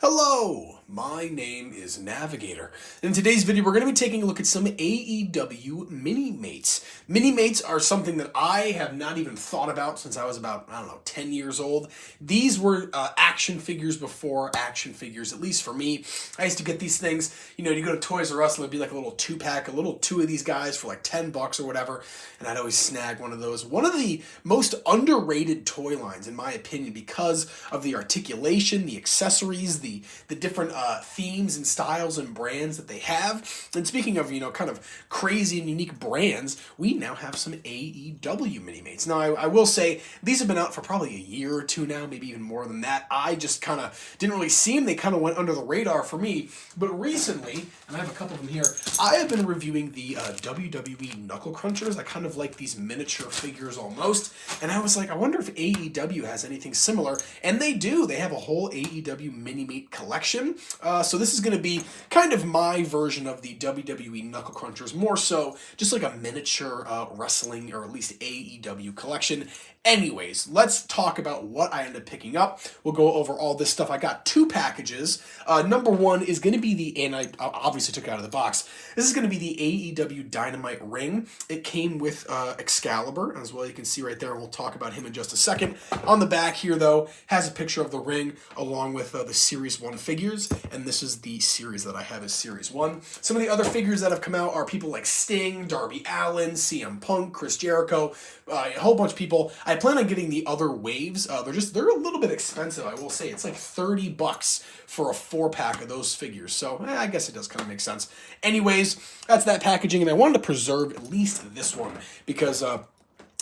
Hello, my name is Navigator. In today's video, we're going to be taking a look at some AEW Minimates. Minimates are something that I have not even thought about since I was about, 10 years old. These were action figures before action figures, at least for me. I used to get these things, you go to Toys R Us and it'd be like a little two-pack, a little two of these guys for like $10 or whatever, and I'd always snag one of those. One of the most underrated toy lines, in my opinion, because of the articulation, the accessories, the different themes and styles and brands that they have. And speaking of, kind of crazy and unique brands, we now have some AEW Minimates. Now, I will say, these have been out for probably a year or two now, maybe even more than that. I just kind of didn't really see them. They kind of went under the radar for me. But recently, and I have a couple of them here, I have been reviewing the WWE Knuckle Crunchers. I kind of like these miniature figures almost. And I was like, I wonder if AEW has anything similar. And they do. They have a whole AEW Minimate collection. So this is going to be kind of my version of the WWE Knuckle Crunchers, more so just like a miniature wrestling or at least AEW collection. Anyways, let's talk about what I ended up picking up. We'll go over all this stuff. I got two packages. Number one is going to be and I obviously took it out of the box. This is going to be the AEW Dynamite ring. It came with Excalibur, as well you can see right there, and we'll talk about him in just a second. On the back here, though, has a picture of the ring along with the Series 1 figures, and this is the series that I have as Series 1. Some of the other figures that have come out are people like Sting, Darby Allin, CM Punk, Chris Jericho, a whole bunch of people. I plan on getting the other waves. They're a little bit expensive, I will say. It's like $30 for a 4-pack of those figures, so I guess it does kind of make sense. Anyways, that's that packaging, and I wanted to preserve at least this one because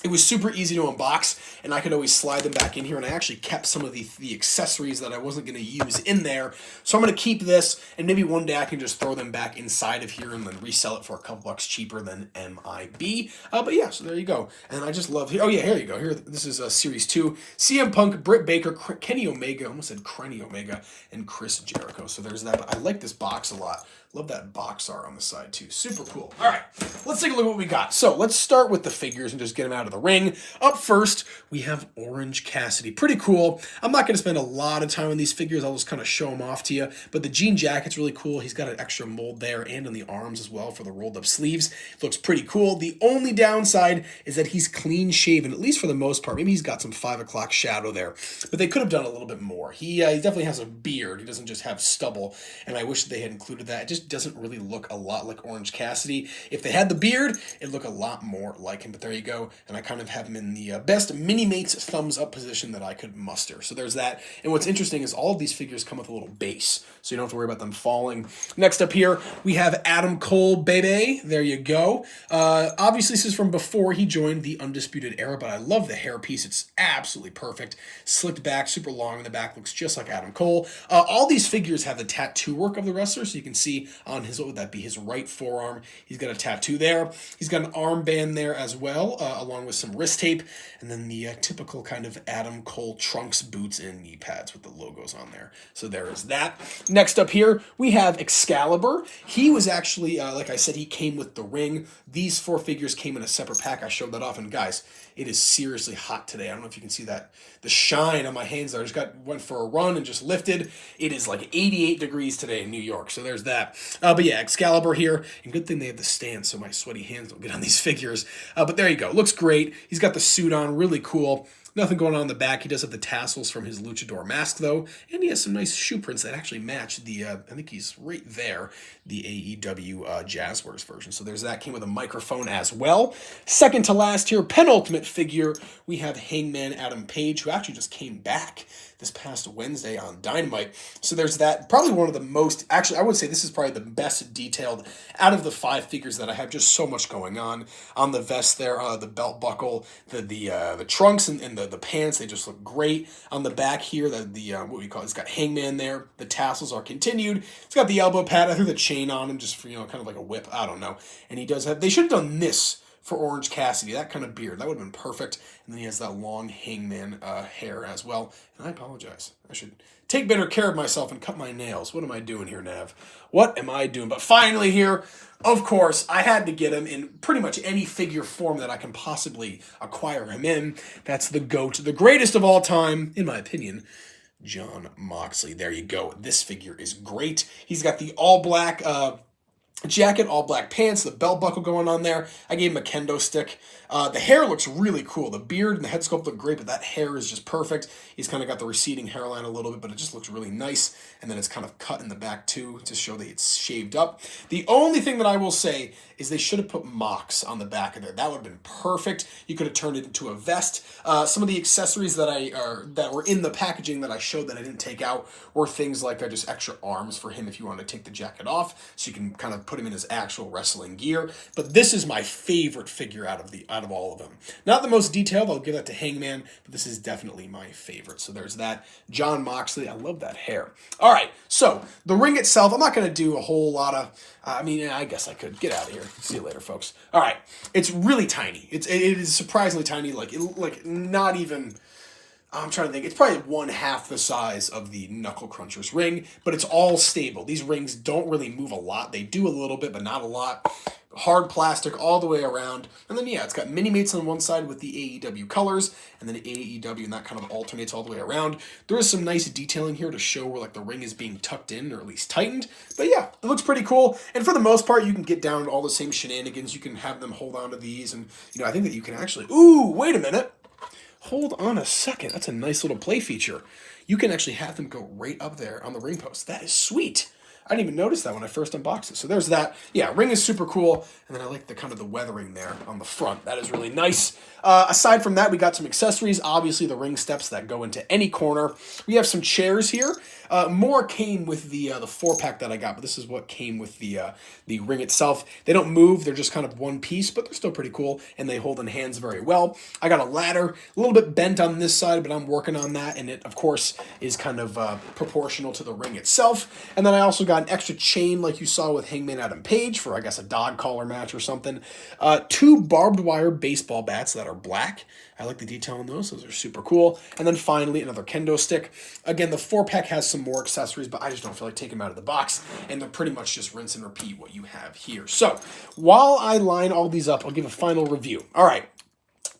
it was super easy to unbox, and I could always slide them back in here, and I actually kept some of the accessories that I wasn't going to use in there. So I'm going to keep this, and maybe one day I can just throw them back inside of here and then resell it for a couple bucks cheaper than MIB. But yeah, so there you go. And I just love, oh yeah, here you go. Here, this is Series 2. CM Punk, Britt Baker, Kenny Omega, I almost said Kenny Omega, and Chris Jericho. So there's that, but I like this box a lot. Love that box art on the side too. Super cool. All right, let's take a look at what we got. So let's start with the figures and just get them out of the ring. Up first, we have Orange Cassidy. Pretty cool. I'm not going to spend a lot of time on these figures. I'll just kind of show them off to you. But the jean jacket's really cool. He's got an extra mold there and on the arms as well for the rolled up sleeves. Looks pretty cool. The only downside is that he's clean shaven, at least for the most part. Maybe he's got some 5 o'clock shadow there. But they could have done a little bit more. He definitely has a beard. He doesn't just have stubble. And I wish they had included that. It just doesn't really look a lot like Orange Cassidy. If they had the beard, it'd look a lot more like him. But there you go. And I kind of have him in the best Minimates thumbs up position that I could muster. So there's that. And what's interesting is all of these figures come with a little base, so you don't have to worry about them falling. Next up here, we have Adam Cole, baby. There you go. Obviously, this is from before he joined the Undisputed Era, but I love the hairpiece. It's absolutely perfect. Slicked back, super long in the back, looks just like Adam Cole. All these figures have the tattoo work of the wrestler, so you can see on his, what would that be, his right forearm. He's got a tattoo there. He's got an armband there as well, along with some wrist tape, and then the typical kind of Adam Cole trunks, boots, and knee pads with the logos on there. So there is that. Next up here, we have Excalibur. He was actually, like I said, he came with the ring. These 4 figures came in a separate pack. I showed that off, and guys, it is seriously hot today. I don't know if you can see that, the shine on my hands there. I just went for a run and just lifted. It is like 88 degrees today in New York, so there's that. But yeah, Excalibur here, and good thing they have the stand so my sweaty hands don't get on these figures. But there you go. Looks great. He's got the suit on, really cool. Nothing going on in the back. He does have the tassels from his luchador mask, though, and he has some nice shoe prints that actually match the, I think he's right there, the AEW Jazzwares version. So there's that. Came with a microphone as well. Second to last here, penultimate figure, we have Hangman Adam Page, who actually just came back this past Wednesday on Dynamite. So there's that. Probably one of the most, actually, I would say this is probably the best detailed out of the 5 figures that I have. Just so much going on. On the vest there, the belt buckle, the trunks and the pants, they just look great. On the back here, what we call it, it's got Hangman there. The tassels are continued. It's got the elbow pad. I threw the chain on him just for, kind of like a whip. I don't know. And he does have, they should have done this for Orange Cassidy, that kind of beard. That would have been perfect. And then he has that long Hangman hair as well. And I apologize. I should take better care of myself and cut my nails. What am I doing here, Nav? What am I doing? But finally here, of course, I had to get him in pretty much any figure form that I can possibly acquire him in. That's the GOAT, the greatest of all time, in my opinion, Jon Moxley. There you go. This figure is great. He's got the all black jacket, all black pants, the belt buckle going on there. I gave him a kendo stick. The hair looks really cool. The beard and the head sculpt look great, but that hair is just perfect. He's kind of got the receding hairline a little bit, but it just looks really nice. And then it's kind of cut in the back too to show that it's shaved up. The only thing that I will say is they should have put Mox on the back of there. That would have been perfect. You could have turned it into a vest. Some of the accessories that were in the packaging that I showed that I didn't take out were things like just extra arms for him if you want to take the jacket off, so you can kind of put him in his actual wrestling gear. But this is my favorite figure out of all of them. Not the most detailed, I'll give that to Hangman, but this is definitely my favorite. So there's that. Jon Moxley, I love that hair. All right, so the ring itself, I'm not going to do a whole lot of, I guess I could. Get out of here. See you later, folks. All right, it's really tiny. It is surprisingly tiny, like not even... I'm trying to think. It's probably 1/2 the size of the Knuckle Crunchers ring, but it's all stable. These rings don't really move a lot. They do a little bit, but not a lot. Hard plastic all the way around. And then, yeah, it's got Minimates on one side with the AEW colors, and then AEW, and that kind of alternates all the way around. There is some nice detailing here to show where, like, the ring is being tucked in, or at least tightened. But, yeah, it looks pretty cool. And for the most part, you can get down to all the same shenanigans. You can have them hold on to these, and, I think that you can actually... Ooh, wait a minute. Hold on a second. That's a nice little play feature. You can actually have them go right up there on the ring post. That is sweet. I didn't even notice that when I first unboxed it. So there's that. Yeah, ring is super cool. And then I like the kind of the weathering there on the front. That is really nice. Aside from that, we got some accessories. Obviously, the ring steps that go into any corner. We have some chairs here. More came with the 4-pack that I got, but this is what came with the ring itself. They don't move. They're just kind of one piece, but they're still pretty cool, and they hold in hands very well. I got a ladder, a little bit bent on this side, but I'm working on that, and it, of course, is kind of proportional to the ring itself. And then I also got an extra chain like you saw with Hangman Adam Page for, I guess, a dog collar match or something. 2 barbed wire baseball bats that are black. I like the detail on those. Those are super cool. And then finally, another kendo stick. Again, the 4-pack has some more accessories, but I just don't feel like taking them out of the box. And they're pretty much just rinse and repeat what you have here. So while I line all these up, I'll give a final review. All right.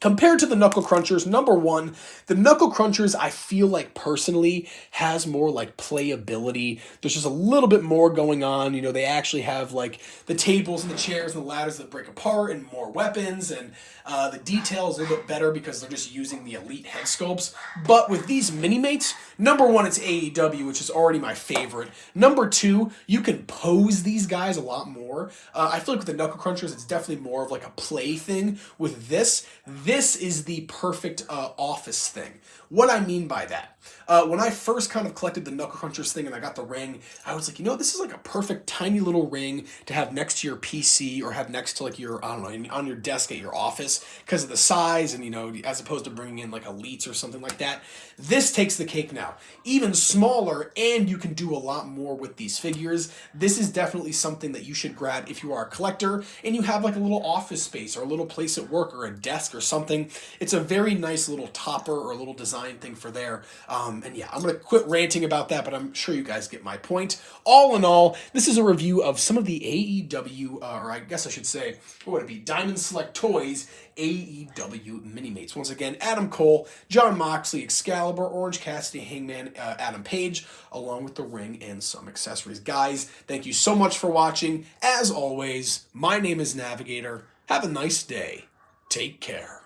Compared to the Knuckle Crunchers, number one, the Knuckle Crunchers, I feel like personally has more like playability. There's just a little bit more going on. They actually have like the tables and the chairs and the ladders that break apart and more weapons, and the detail is a little bit better because they're just using the elite head sculpts. But with these Minimates, number one, it's AEW, which is already my favorite. Number two, you can pose these guys a lot more. I feel like with the Knuckle Crunchers, it's definitely more of like a play thing. With this is the perfect office thing. What I mean by that, when I first kind of collected the Knuckle Crunchers thing and I got the ring, I was like, this is like a perfect tiny little ring to have next to your PC or have next to like your, I don't know, on your desk at your office because of the size and, as opposed to bringing in like Elites or something like that. This takes the cake now. Even smaller, and you can do a lot more with these figures. This is definitely something that you should grab if you are a collector and you have like a little office space or a little place at work or a desk or something. It's a very nice little topper or a little design thing for there. And yeah, I'm going to quit ranting about that, but I'm sure you guys get my point. All in all, this is a review of some of the AEW, or I guess I should say, what would it be? Diamond Select Toys AEW Minimates. Once again, Adam Cole, Jon Moxley, Excalibur, Orange Cassidy, Hangman, Adam Page, along with the ring and some accessories. Guys, thank you so much for watching. As always, my name is Navigator. Have a nice day. Take care.